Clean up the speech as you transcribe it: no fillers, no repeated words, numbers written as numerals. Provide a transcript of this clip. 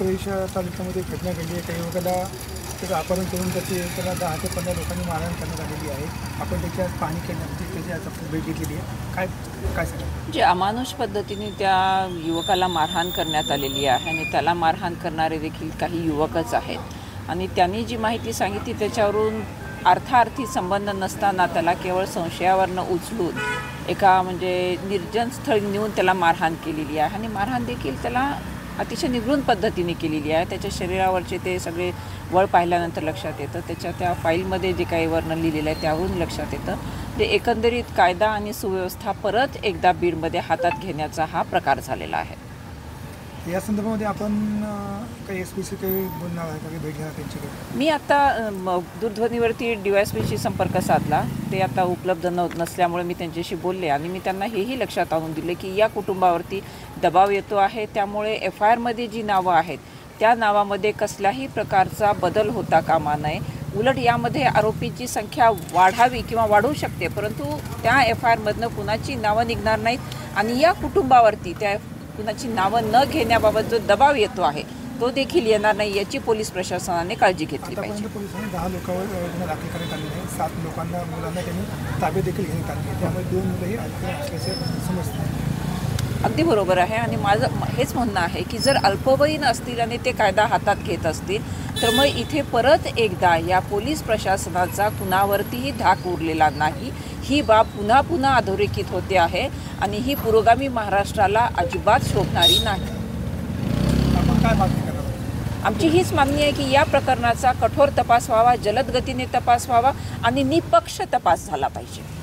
उत्तरेश तालुक्यामध्ये घटना घडली आहे. काही युवकाला त्याचं अपहरण करून त्याला 10 ते 15 लोकांनी मारहाण करण्यात आलेली आहे. आपण त्याची आज पाहणी केली, त्याची आज आपण भेट घेतलेली आहे. काय सांगा? जे अमानुष पद्धतीने त्या युवकाला मारहाण करण्यात आलेली आहे आणि त्याला मारहाण करणारे देखील काही युवकच आहेत आणि त्यांनी जी माहिती सांगितली त्याच्यावरून अर्थार्थी संबंध नसताना त्याला केवळ संशयावरनं उचलून एका निर्जन स्थळी नेऊन त्याला मारहाण केलेली आहे आणि मारहाण देखील त्याला अतिशय निगृण पद्धतीने केलेली आहे. त्याच्या शरीरावरचे ते सगळे वळ पाहिल्यानंतर लक्षात येतं, त्याच्या त्या फाईलमध्ये जे काही वर्णन लिहिलेलं आहे त्यावरून लक्षात येतं ते एकंदरीत कायदा आणि सुव्यवस्था परत एकदा बीडमध्ये हातात घेण्याचा हा प्रकार झालेला आहे. या संदर्भामध्ये आपण काही एसपीसी काही बोलणार आहे, काही भेट घेणार त्यांच्याकडे? मी आता दूरध्वनीवरती DYSPशी संपर्क साधला. ते आता उपलब्ध नसल्यामुळे मी त्यांच्याशी बोलले आणि मी त्यांना हेही लक्षात आणून दिले की या कुटुंबावरती दबाव येतो आहे, त्यामुळे FIRमध्ये जी नावं आहेत त्या नावामध्ये कसल्याही प्रकारचा बदल होता कामा नये. उलट यामध्ये आरोपींची संख्या वाढावी किंवा वाढू शकते, परंतु त्या FIRमधनं कुणाची नावं निघणार नाहीत आणि या कुटुंबावरती त्या कुणाची नावं न घेण्याबाबत जो दबाव येतो आहे तो देखील येणार नाही याची पोलीस प्रशासनाने काळजी घेतली पाहिजे. पोलिसांनी 10 लोकांवर गुन्हा दाखल करण्यात आलेला आहे. 7 मुलांना त्यांनी ताब्यात देखील घेण्यात आले आहे. त्यामुळे 2 मुलंही असल्याचे समजते. अगदी बरोबर आहे आणि माझं हेच म्हणणं आहे की जर अल्पवयीन असतील आणि ते कायदा हातात घेत असतील तर मग इथे परत एकदा या पोलीस प्रशासनाचा कुणावरतीही धाक उरलेला नाही. ही बाब पुन्हा पुन्हा अधोरेखित होते आहे आणि ही पुरोगामी महाराष्ट्राला अजिबात शोभणारी नाही. आपण काय मागणी करणार? आमची हीच मागणी आहे की या प्रकरणाचा कठोर तपास व्हावा, जलद गतीने तपास व्हावा आणि निपक्ष तपास झाला पाहिजे.